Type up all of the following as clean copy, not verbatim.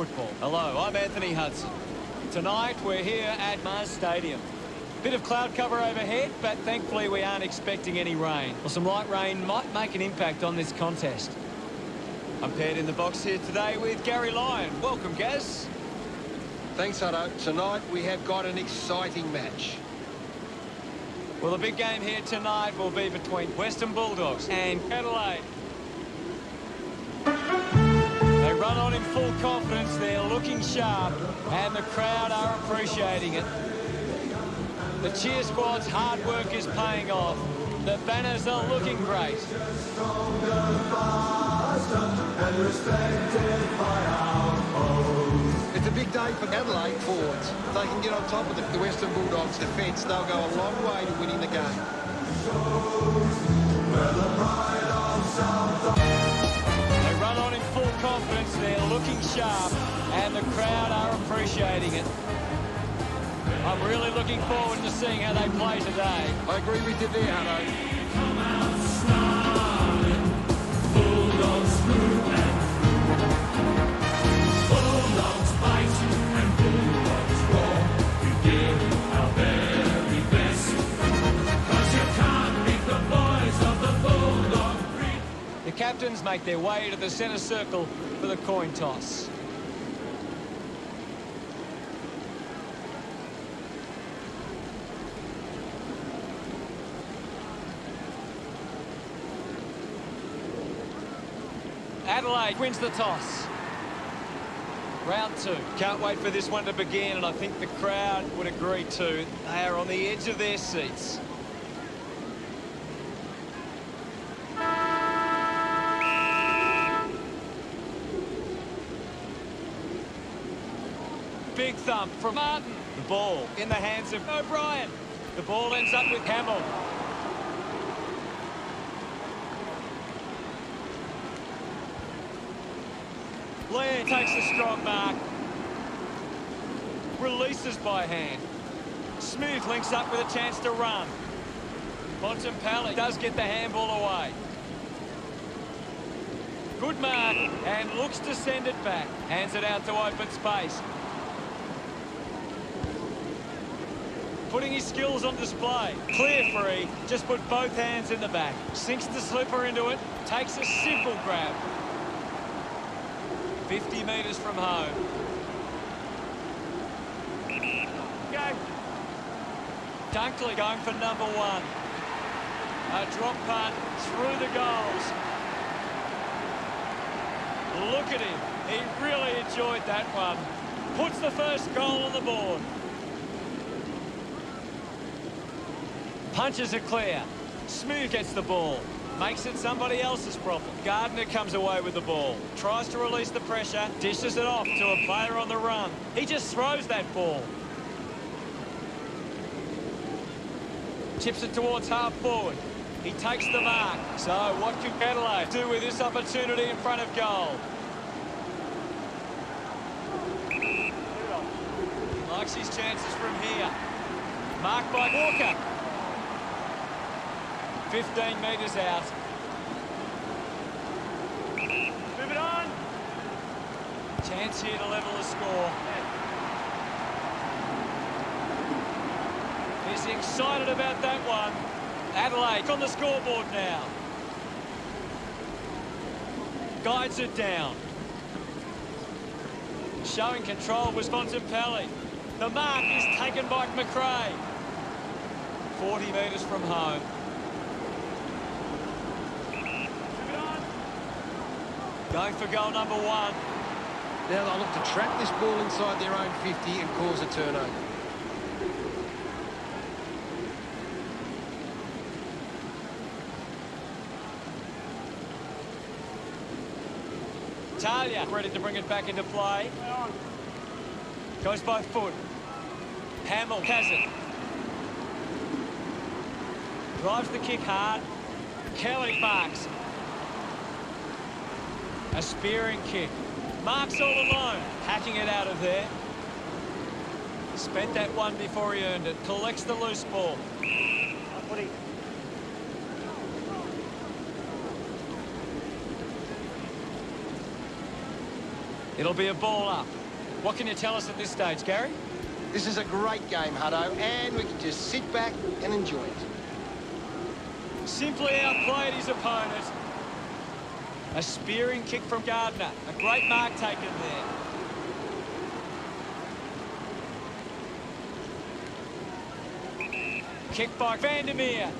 football. Hello, I'm Anthony Hudson. Tonight we're here at Mars Stadium. Bit of cloud cover overhead, but thankfully we aren't expecting any rain. Well, some light rain might make an impact on this contest. I'm paired in the box here today with Gary Lyon. Welcome, Gaz. Thanks, Hutto. Tonight we have got an exciting match. Well, the big game here tonight will be between Western Bulldogs and Adelaide. They run on in full confidence, they're looking sharp, and the crowd are appreciating it. The cheer squad's hard work is paying off. The banners are looking great. It's a big day for Adelaide forwards. If they can get on top of the Western Bulldogs defence, they'll go a long way to winning the game. They run on in full confidence, they're looking sharp, and the crowd are appreciating it. I'm really looking forward to seeing how they play today. I agree with you there, Hutto. Come out snarling, Bulldogs through and through. Bulldogs bite and Bulldogs roar. We give our very best, 'cause you can't beat the boys of the Bulldog breed. The captains make their way to the centre circle for the coin toss. Adelaide wins the toss. Round two. Can't wait for this one to begin, and I think the crowd would agree too. They are on the edge of their seats. Big thump from Martin. The ball in the hands of O'Brien. The ball ends up with Hamill. Blair takes a strong mark. Releases by hand. Smooth links up with a chance to run. Bontempelli does get the handball away. Good mark and looks to send it back. Hands it out to open space. Putting his skills on display. Clear free. Just put both hands in the back. Sinks the slipper into it. Takes a simple grab. 50 metres from home. Go. Dunkley going for number one. A drop punt through the goals. Look at him. He really enjoyed that one. Puts the first goal on the board. Punches are clear. Smooth gets the ball. Makes it somebody else's problem. Gardner comes away with the ball. Tries to release the pressure. Dishes it off to a player on the run. He just throws that ball. Chips it towards half forward. He takes the mark. So what can Adelaide do with this opportunity in front of goal? He likes his chances from here. Marked by Walker. 15 metres out. Move it on. Chance here to level the score. He's excited about that one. Adelaide on the scoreboard now. Guides it down. Showing control was Bontempelli. The mark is taken by McRae. 40 metres from home. Going for goal number one. Now they'll look to trap this ball inside their own 50 and cause a turnover. Talia ready to bring it back into play. Goes by foot. Hamill has it. Drives the kick hard. Kelly marks. A spearing kick. Marks all alone. Hacking it out of there. Spent that one before he earned it. Collects the loose ball. Footy. It'll be a ball up. What can you tell us at this stage, Gary? This is a great game, Hutto, and we can just sit back and enjoy it. Simply outplayed his opponent. A spearing kick from Gardner. A great mark taken there. Kick by Vandermeer.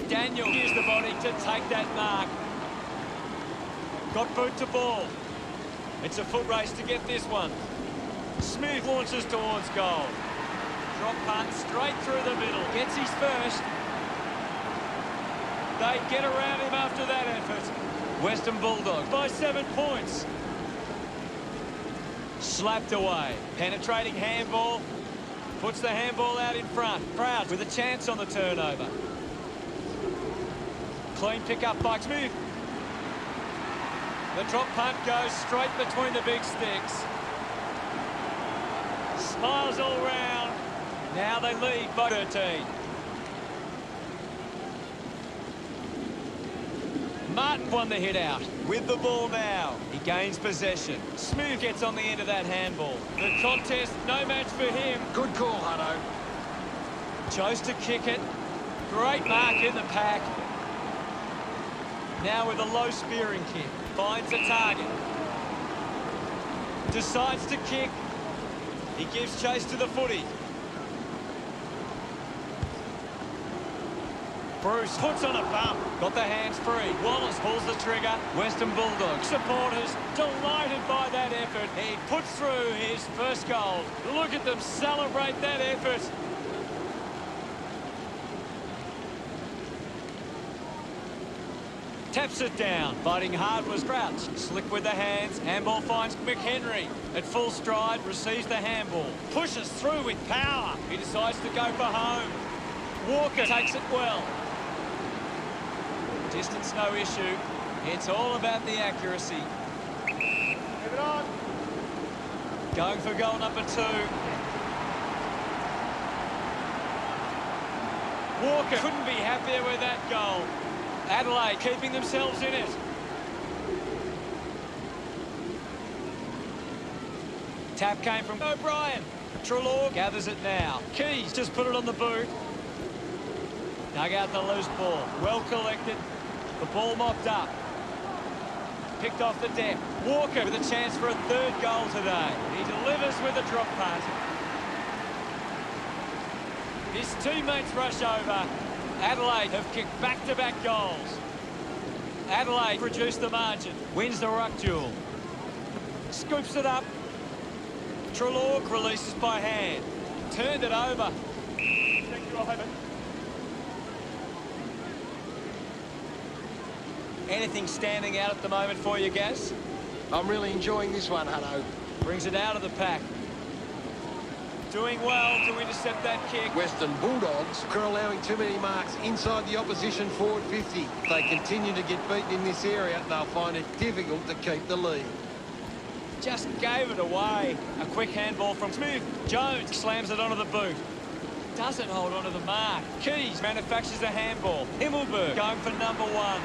Daniel used the body to take that mark. Got boot to ball. It's a foot race to get this one. Smooth launches towards goal. Drop punt straight through the middle. Gets his first. They get around him after that effort. Western Bulldogs by 7 points. Slapped away. Penetrating handball. Puts the handball out in front. Proud with a chance on the turnover. Clean pick-up by Smooth. The drop punt goes straight between the big sticks. Smiles all round. Now they lead by 13. Martin won the hit out with the ball now. He gains possession. Smooth gets on the end of that handball. The contest, no match for him. Good call, Hutto. Chose to kick it. Great mark in the pack. Now with a low spearing kick. Finds a target. Decides to kick. He gives chase to the footy. Bruce puts on a bump. Got the hands free. Wallace pulls the trigger. Western Bulldogs supporters delighted by that effort. He puts through his first goal. Look at them celebrate that effort. Taps it down. Fighting hard was Crouch. Slick with the hands. Handball finds McHenry. At full stride, receives the handball. Pushes through with power. He decides to go for home. Walker takes it well. Distance no issue. It's all about the accuracy. Move it on. Going for goal number 2. Walker couldn't be happier with that goal. Adelaide keeping themselves in it. Tap came from O'Brien. Treloar gathers it now. Keys just put it on the boot. Dug out the loose ball. Well collected. The ball mopped up. Picked off the depth. Walker with a chance for a 3rd goal today. He delivers with a drop punt. His teammates rush over. Adelaide have kicked back-to-back goals. Adelaide reduced the margin. Wins the ruck duel. Scoops it up. Treloar releases by hand. Turned it over. Thank you, Ivan. Anything standing out at the moment for you, Gaz? I'm really enjoying this one, Hutto. Brings it out of the pack. Doing well to intercept that kick. Western Bulldogs are allowing too many marks inside the opposition forward 50. If they continue to get beaten in this area, they'll find it difficult to keep the lead. Just gave it away. A quick handball from Smooth. Jones slams it onto the boot. Doesn't hold onto the mark. Keys manufactures a handball. Himmelberg going for number 1.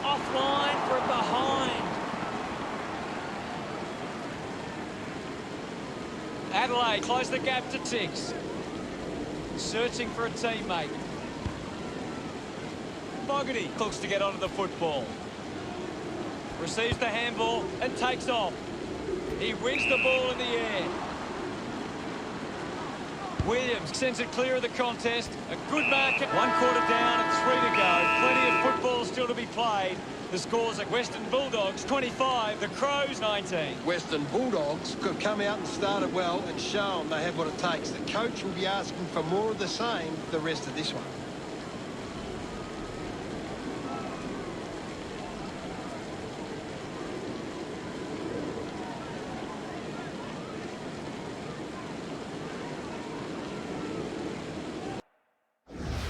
Offline for behind. Adelaide close the gap to 6. Searching for a teammate. Fogarty looks to get onto the football. Receives the handball and takes off. He wins the ball in the air. Williams sends it clear of the contest. A good mark. 1 quarter down and 3 to go. Plenty of football still to be played. The scores at Western Bulldogs 25, the Crows 19. Western Bulldogs could come out and started well and shown they have what it takes. The coach will be asking for more of the same the rest of this one.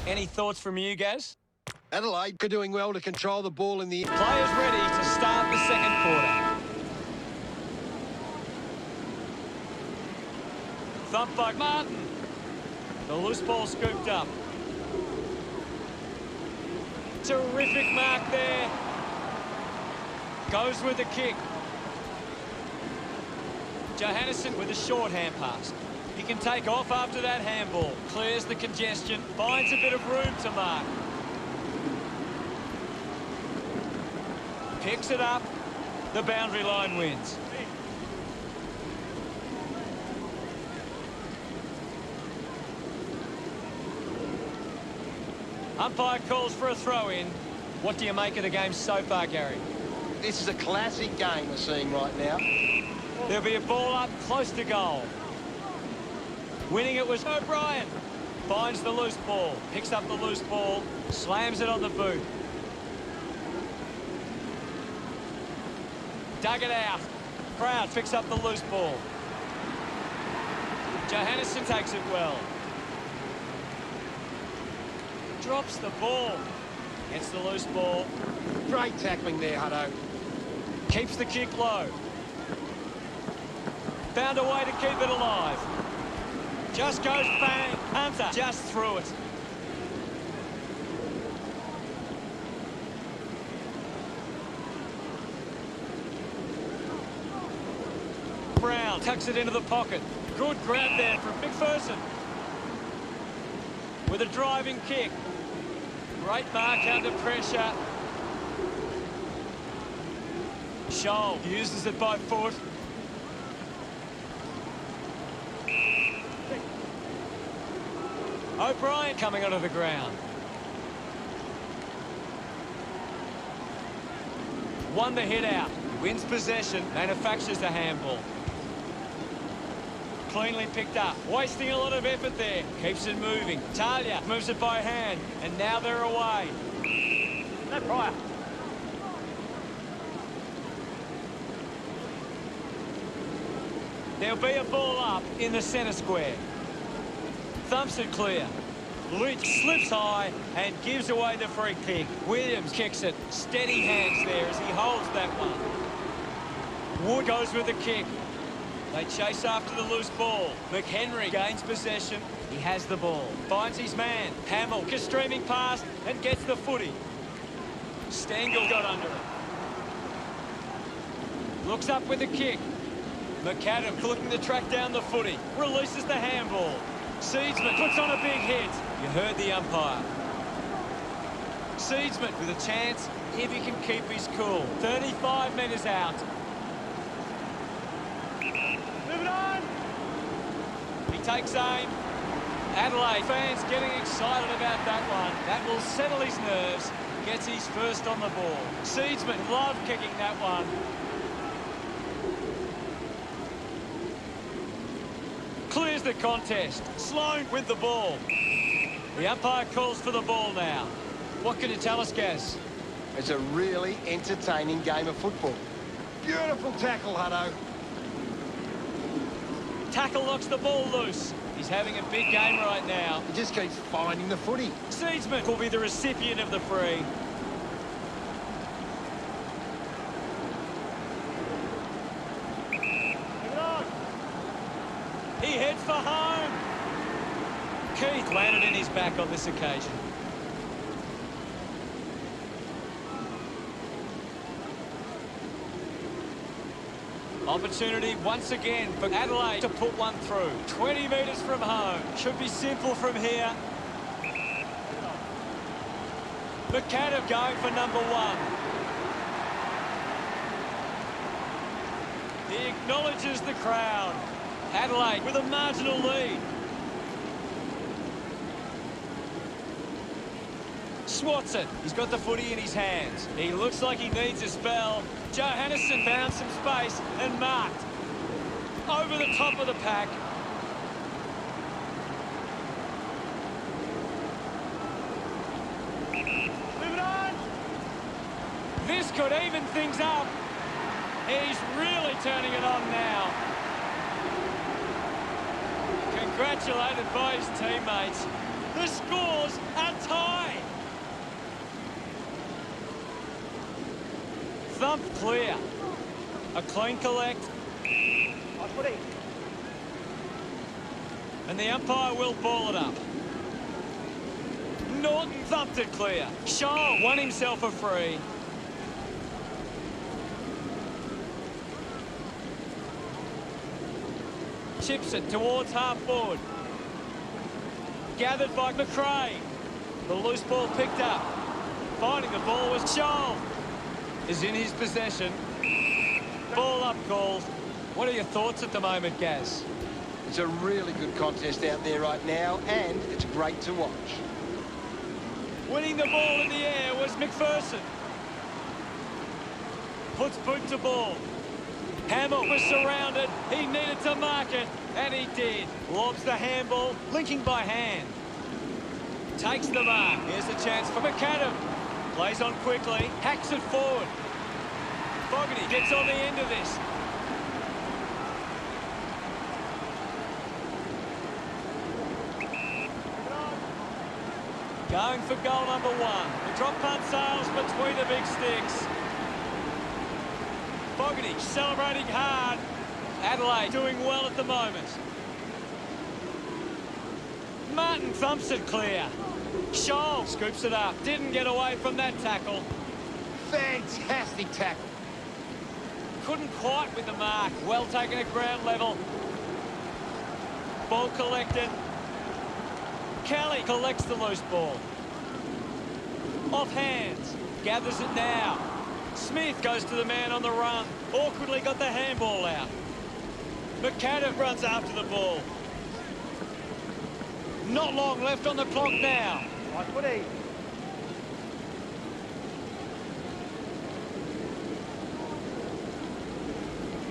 Any thoughts from you, Gaz? Adelaide are doing well to control the ball in the... Players ready to start the second quarter. Thumped by Martin. The loose ball scooped up. Terrific mark there. Goes with the kick. Johannesson with a short hand pass. He can take off after that handball. Clears the congestion, finds a bit of room to mark. Picks it up. The boundary line wins. Umpire calls for a throw-in. What do you make of the game so far, Gary? This is a classic game we're seeing right now. There'll be a ball up close to goal. Winning it was O'Brien. Finds the loose ball. Picks up the loose ball. Slams it on the boot. Dug it out. Crowd picks up the loose ball. Johannesson takes it well. Drops the ball. Gets the loose ball. Great tackling there, Hutto. Keeps the kick low. Found a way to keep it alive. Just goes bang. Hunter just threw it. Brown tucks it into the pocket. Good grab there from McPherson. With a driving kick. Great mark under pressure. Scholl uses it by foot. O'Brien coming onto the ground. Won the hit out. Wins possession. Manufactures the handball. Cleanly picked up. Wasting a lot of effort there. Keeps it moving. Talia moves it by hand. And now they're away. No prior. There'll be a ball up in the centre square. Thumps it clear. Lynch slips high and gives away the free kick. Williams kicks it. Steady hands there as he holds that one. Wood goes with the kick. They chase after the loose ball. McHenry gains possession. He has the ball. Finds his man. Hamill is streaming past and gets the footy. Stengel got under it. Looks up with the kick. McAdam looking to track down the footy. Releases the handball. Seedsman puts on a big hit. You heard the umpire. Seedsman with a chance if he can keep his cool. 35 metres out. Moving on. He takes aim. Adelaide fans getting excited about that one. That will settle his nerves. Gets his first on the ball. Seedsman love kicking that one. Clears the contest. Sloan with the ball. The umpire calls for the ball now. What can you tell us, Gaz? It's a really entertaining game of football. Beautiful tackle, Hutto. Tackle knocks the ball loose. He's having a big game right now. He just keeps finding the footy. Seedsman will be the recipient of the free. He heads for home. Keith landed in his back on this occasion. Opportunity once again for Adelaide to put one through. 20 metres from home. Should be simple from here. McAdam going for number one. He acknowledges the crowd. Adelaide with a marginal lead. Swats it. He's got the footy in his hands. He looks like he needs a spell. Johannesson found some space and marked. Over the top of the pack. Moving on. This could even things up. He's really turning it on now. Congratulated by his teammates. The scores are tied. Thump clear. A clean collect. And the umpire will ball it up. Norton thumped it clear. Scholl won himself a free. Chips it towards half forward. Gathered by McRae. The loose ball picked up. Finding the ball was Scholl. Is in his possession. Ball up called. What are your thoughts at the moment, Gaz? It's a really good contest out there right now, and it's great to watch. Winning the ball in the air was McPherson. Puts boot to ball. Hamill was surrounded. He needed to mark it, and he did. Lobs the handball, linking by hand. Takes the mark. Here's a chance for McAdam. Plays on quickly, hacks it forward. Fogarty gets on the end of this. Going for goal number one. The drop punt sails between the big sticks. Fogarty celebrating hard. Adelaide doing well at the moment. Martin thumps it clear. Scholl scoops it up. Didn't get away from that tackle. Fantastic tackle. Couldn't quite with the mark. Well taken at ground level. Ball collected. Kelly collects the loose ball. Off hands. Gathers it now. Smith goes to the man on the run. Awkwardly got the handball out. McAdam runs after the ball. Not long left on the clock now. Right footy.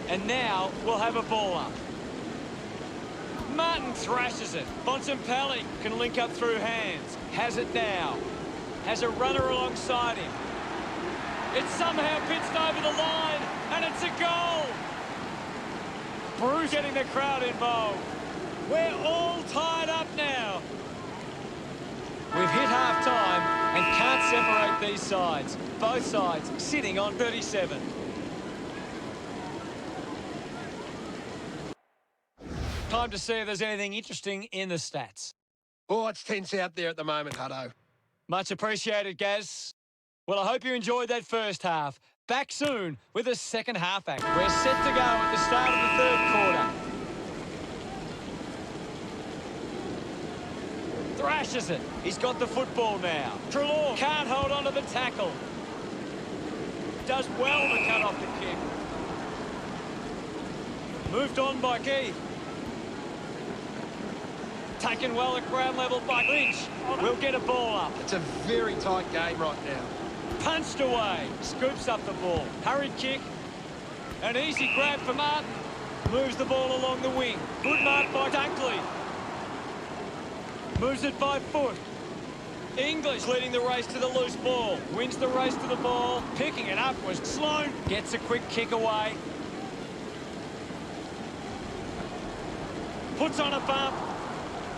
And now we'll have a ball up. Martin thrashes it. Bontempelli can link up through hands. Has it now. Has a runner alongside him. It's somehow pitched over the line, and it's a goal. Bruce getting the crowd involved. We're all tied up now. We've hit half-time and can't separate these sides. Both sides sitting on 37. Time to see if there's anything interesting in the stats. Oh, it's tense out there at the moment, Hutto. Much appreciated, Gaz. Well, I hope you enjoyed that first half. Back soon with the second half act. We're set to go at the start of the third quarter. Thrashes it. He's got the football now. Trelaw can't hold on to the tackle. Does well to cut off the kick. Moved on by Keith. Taken well at ground level by Lynch. We'll get a ball up. It's a very tight game right now. Punched away. Scoops up the ball. Hurried kick. An easy grab for Martin. Moves the ball along the wing. Good mark by Dunkley. Moves it by foot. English leading the race to the loose ball. Wins the race to the ball. Picking it up was Sloan. Gets a quick kick away. Puts on a bump.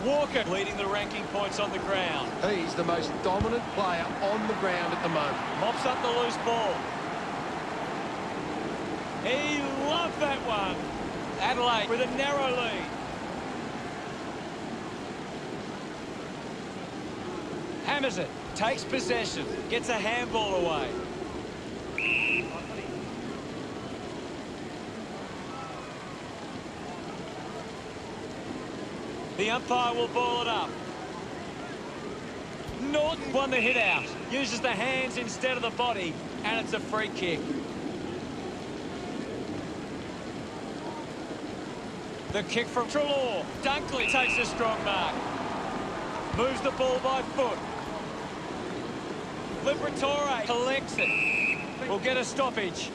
Walker leading the ranking points on the ground. He's the most dominant player on the ground at the moment. Mops up the loose ball. He loved that one. Adelaide with a narrow lead. Hammers it. Takes possession. Gets a handball away. The umpire will ball it up. Norton won the hit out. Uses the hands instead of the body, and it's a free kick. The kick from Trelaw. Dunkley takes a strong mark. Moves the ball by foot. Liberatore collects it. Will get a stoppage.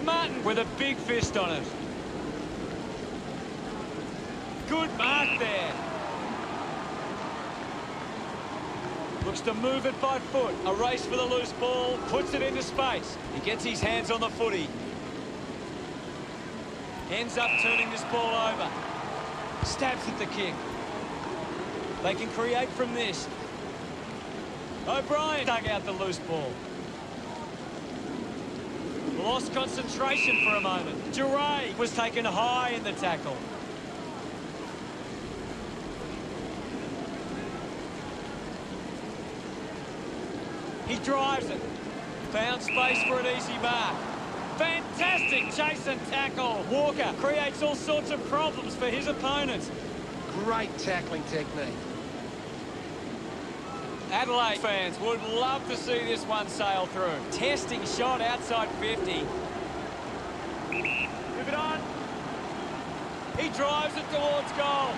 Martin with a big fist on it. Good mark there. Looks to move it by foot. A race for the loose ball. Puts it into space. He gets his hands on the footy. Ends up turning this ball over. Stabs at the kick. They can create from this. O'Brien dug out the loose ball. Lost concentration for a moment. Duray was taken high in the tackle. He drives it. Found space for an easy mark. Fantastic chase and tackle. Walker creates all sorts of problems for his opponents. Great tackling technique. Adelaide fans would love to see this one sail through. Testing shot outside 50. Move it on. He drives it towards goal.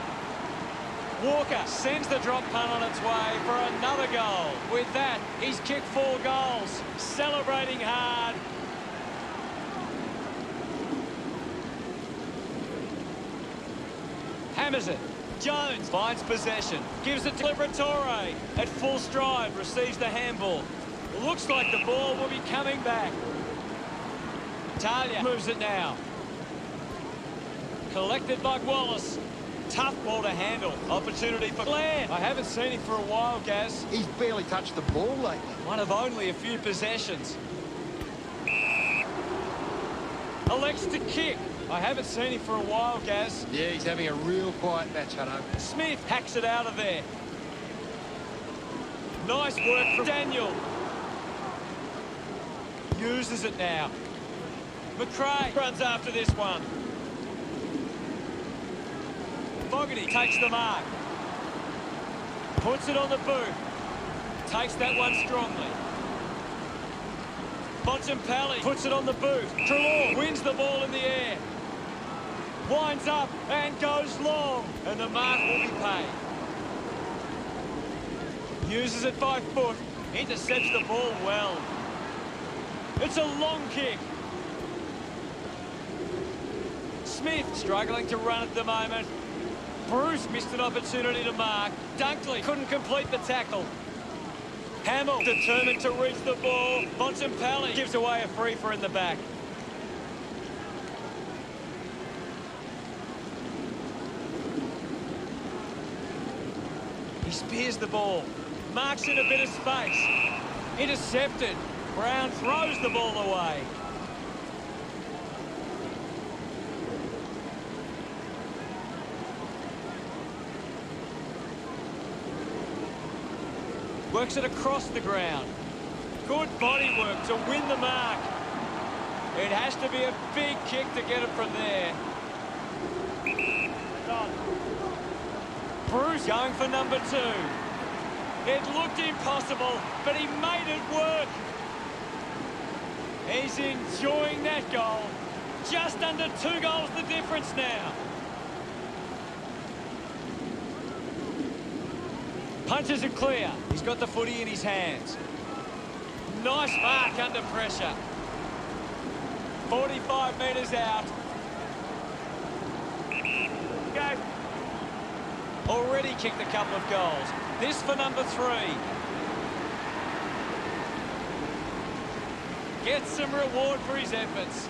Walker sends the drop punt on its way for another goal. With that, he's kicked 4 goals. Celebrating hard. Hammers it. Jones finds possession. Gives it to Liberatore. At full stride, receives the handball. Looks like the ball will be coming back. Talia moves it now. Collected by Wallace. Tough ball to handle. Opportunity for Glenn. I haven't seen him for a while, Gaz. He's barely touched the ball lately. One of only a few possessions. Elects to kick. I haven't seen him for a while, Gaz. Yeah, he's having a real quiet match, Hutto. Smith hacks it out of there. Nice work from Daniel. Uses it now. McRae runs after this one. Fogarty takes the mark. Puts it on the boot. Takes that one strongly. Bontempelli puts it on the boot. Treloar wins the ball in the air. Winds up and goes long. And the mark will be paid. Uses it by foot. Intercepts the ball well. It's a long kick. Smith struggling to run at the moment. Bruce missed an opportunity to mark. Dunkley couldn't complete the tackle. Hamill determined to reach the ball. Bontempelli gives away a free for in the back. He spears the ball. Marks in a bit of space. Intercepted. Brown throws the ball away. Works it across the ground. Good body work to win the mark. It has to be a big kick to get it from there. Bruce going for number 2. It looked impossible, but he made it work. He's enjoying that goal. Just under 2 goals the difference now. Punches it clear. He's got the footy in his hands. Nice mark under pressure. 45 metres out. Go. Already kicked a couple of goals. This for number 3. Gets some reward for his efforts.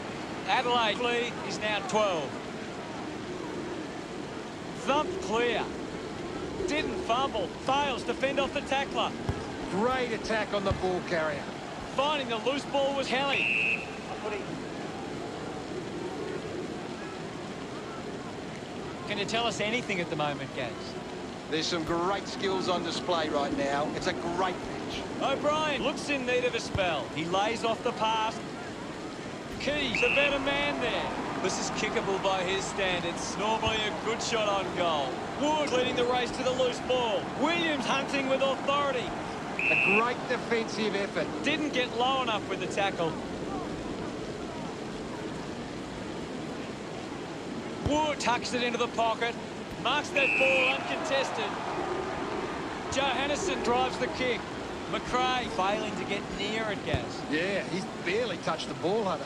Adelaide lead is now 12. Thumped clear. Didn't fumble. Fails to fend off the tackler. Great attack on the ball carrier. Finding the loose ball was Kelly. Can you tell us anything at the moment, Gaz? There's some great skills on display right now. It's a great match. O'Brien looks in need of a spell. He lays off the pass. Key's a better man there. This is kickable by his standards. Normally a good shot on goal. Wood leading the race to the loose ball. Williams hunting with authority. A great defensive effort. Didn't get low enough with the tackle. Wood tucks it into the pocket. Marks that ball uncontested. Johannesson drives the kick. McRae failing to get near it, Gaz. Yeah, he's barely touched the ball, Hunter.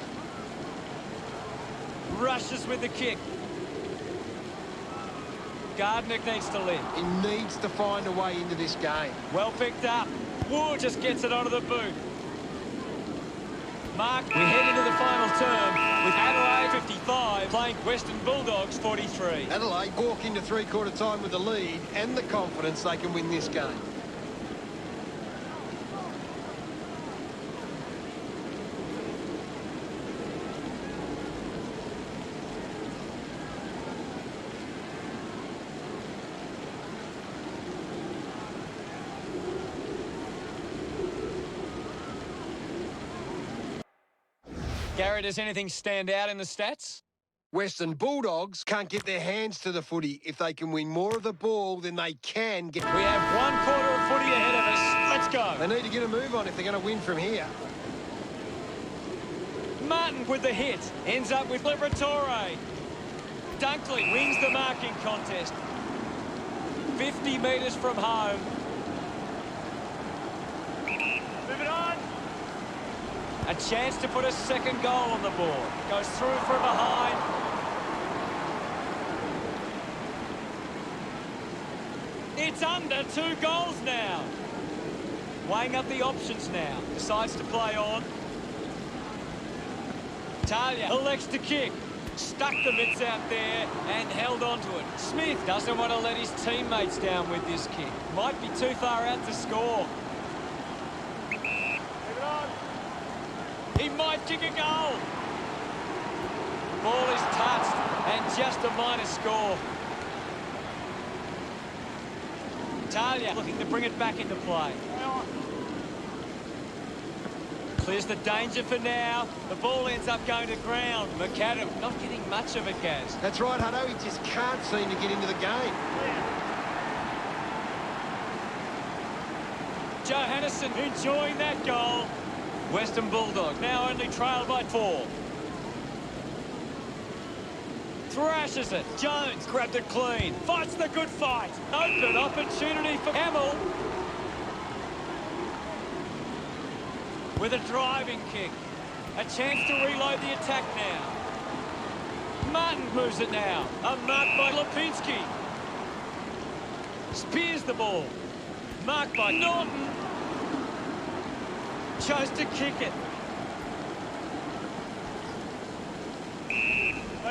Rushes with the kick. Gardner needs to live. He needs to find a way into this game. Well picked up. Wood just gets it onto the boot. Mark, we head into the final term with Adelaide 55 playing Western Bulldogs 43. Adelaide walk into three-quarter time with the lead and the confidence they can win this game. Gary, does anything stand out in the stats? Western Bulldogs can't get their hands to the footy. If they can win more of the ball, then they can get... We have 1 quarter of footy ahead of us. Let's go. They need to get a move on if they're going to win from here. Martin with the hit. Ends up with Liberatore. Dunkley wins the marking contest. 50 metres from home. Move it on. A chance to put a second goal on the board. Goes through from behind. It's under 2 goals now. Weighing up the options now. Decides to play on. Talia elects to kick. Stuck the mitts out there and held on to it. Smith doesn't want to let his teammates down with this kick. Might be too far out to score. Move it on. He might kick a goal. Ball is touched and just a minor score. Talia looking to bring it back into play. Clears the danger for now. The ball ends up going to ground. McAdam not getting much of it, Gaz. That's right, Hutto. He just can't seem to get into the game. Johannesson enjoying that goal. Western Bulldogs now only trailed by 4. Thrashes it. Jones grabbed it clean. Fights the good fight. Open opportunity for Hamill. With a driving kick. A chance to reload the attack now. Martin moves it now. A mark by Lipinski. Spears the ball. Marked by Norton. Chose to kick it.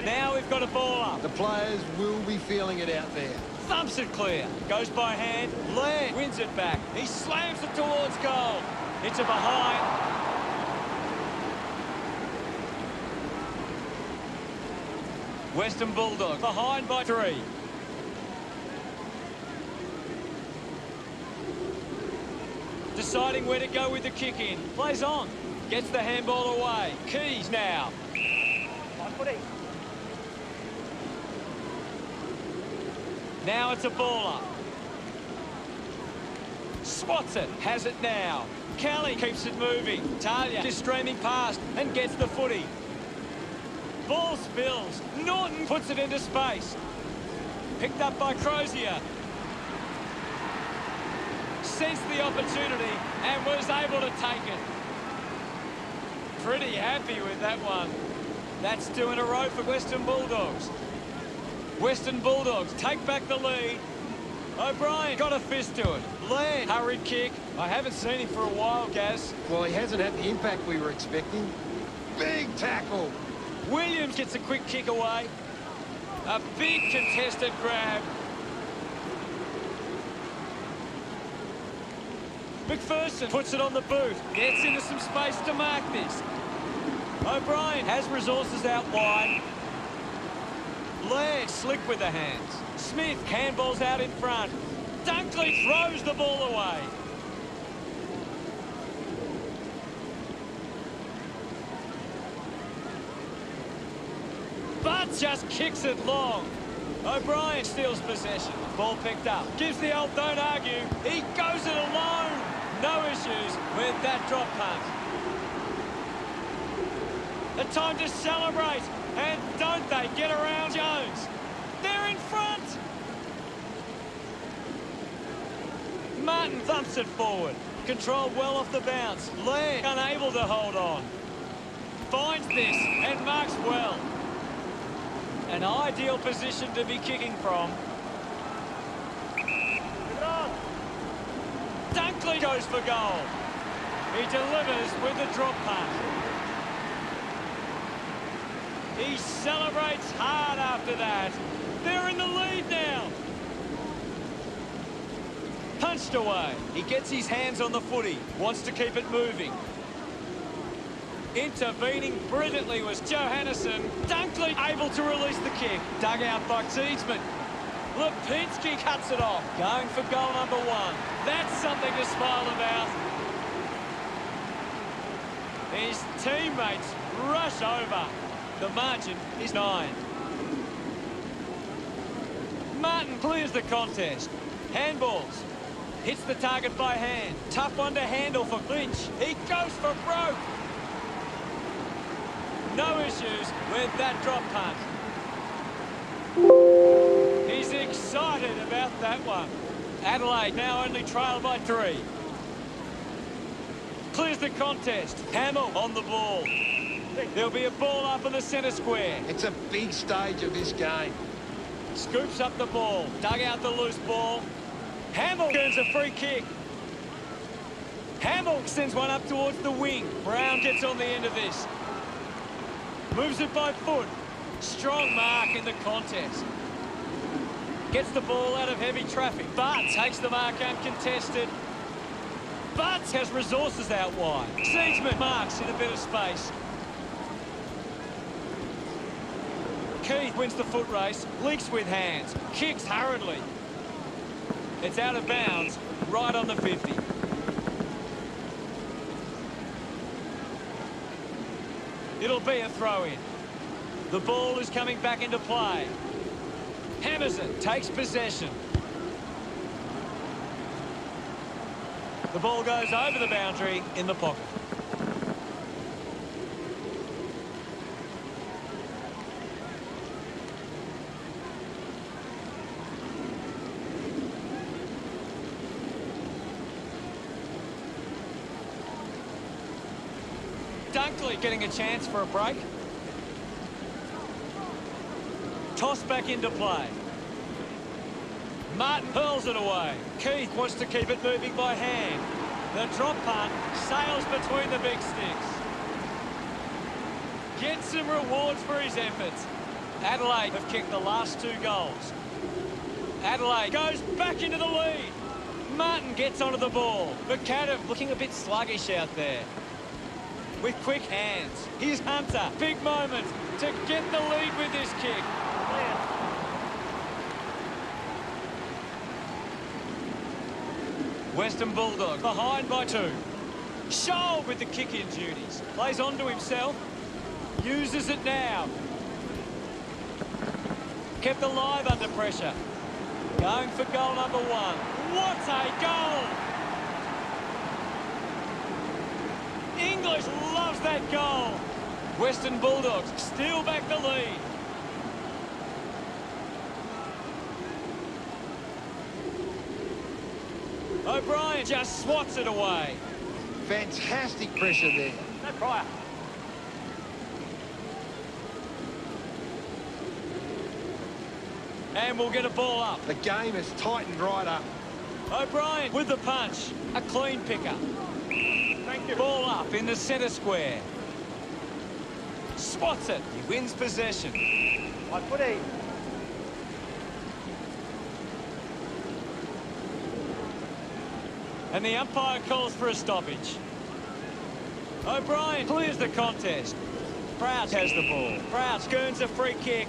Now we've got a ball up. The players will be feeling it out there. Thumps it clear. Goes by hand. Laird wins it back. He slams it towards goal. It's a behind. Western Bulldogs behind by 3. Deciding where to go with the kick in. Plays on. Gets the handball away. Keys now. Now it's a ball up. Swats it. Has it now. Kelly keeps it moving. Talia is streaming past and gets the footy. Ball spills. Norton puts it into space. Picked up by Crozier. Sensed the opportunity and was able to take it. Pretty happy with that one. That's 2 in a row for Western Bulldogs. Western Bulldogs take back the lead. O'Brien got a fist to it. Land, hurried kick. I haven't seen him for a while, Gaz. Well, he hasn't had the impact we were expecting. Big tackle. Williams gets a quick kick away. A big contested grab. McPherson puts it on the boot. Gets into some space to mark this. O'Brien has resources out wide. Laird slick with the hands. Smith handballs out in front. Dunkley throws the ball away. But just kicks it long. O'Brien steals possession. Ball picked up. Gives the old don't argue. He goes it alone. No issues with that drop punt. A time to celebrate. And don't they get around Jones? They're in front. Martin thumps it forward. Controlled well off the bounce. Laird unable to hold on. Finds this and marks well. An ideal position to be kicking from. Dunkley goes for goal. He delivers with the drop punt. He celebrates hard after that. They're in the lead now. Punched away. He gets his hands on the footy. Wants to keep it moving. Intervening brilliantly was Johannesson. Dunkley able to release the kick. Dug out by Teedsman. Lipinski cuts it off. Going for goal number 1. That's something to smile about. His teammates rush over. The margin is 9. Martin clears the contest. Handballs. Hits the target by hand. Tough one to handle for Lynch. He goes for broke. No issues with that drop punt. He's excited about that one. Adelaide now only trail by 3. Clears the contest. Hamill on the ball. There'll be a ball up in the centre square. It's a big stage of this game. Scoops up the ball. Dug out the loose ball. Hamill earns a free kick. Hamill sends one up towards the wing. Brown gets on the end of this. Moves it by foot. Strong mark in the contest. Gets the ball out of heavy traffic. Bart takes the mark uncontested. Bart has resources out wide. Siegeman marks in a bit of space. Keith wins the foot race. Leaks with hands. Kicks hurriedly. It's out of bounds, right on the 50. It'll be a throw-in. The ball is coming back into play. Hammerson takes possession. The ball goes over the boundary in the pocket. Dunkley getting a chance for a break. Toss back into play. Martin hurls it away. Keith wants to keep it moving by hand. The drop punt sails between the big sticks. Gets some rewards for his efforts. Adelaide have kicked the last 2 goals. Adelaide goes back into the lead. Martin gets onto the ball. McAdam looking a bit sluggish out there. With quick hands. Here's Hunter. Big moment to get the lead with this kick. Western Bulldogs behind by 2. Scholl with the kick-in duties. Plays on to himself. Uses it now. Kept alive under pressure. Going for goal number 1. What a goal! English loves that goal. Western Bulldogs steal back the lead. O'Brien just swats it away. Fantastic pressure there. No prior. And we'll get a ball up. The game has tightened right up. O'Brien with the punch. A clean picker. Thank you. Ball up in the centre square. Swats it. He wins possession. Footy. And the umpire calls for a stoppage. O'Brien clears the contest. Crouch has the ball. Crouch earns a free kick.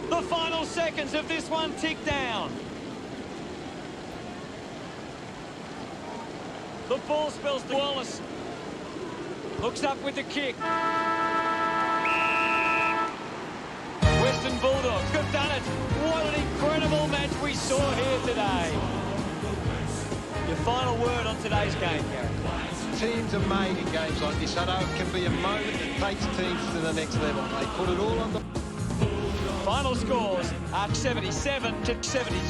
The final seconds of this one tick down. The ball spills to Wallace. Hooks up with the kick. Western Bulldogs have done it. What an incredible match we saw here today. Your final word on today's game, Gary. Teams are made in games like this. I know it can be a moment that takes teams to the next level. They put it all on the... Final scores are 77 to 73.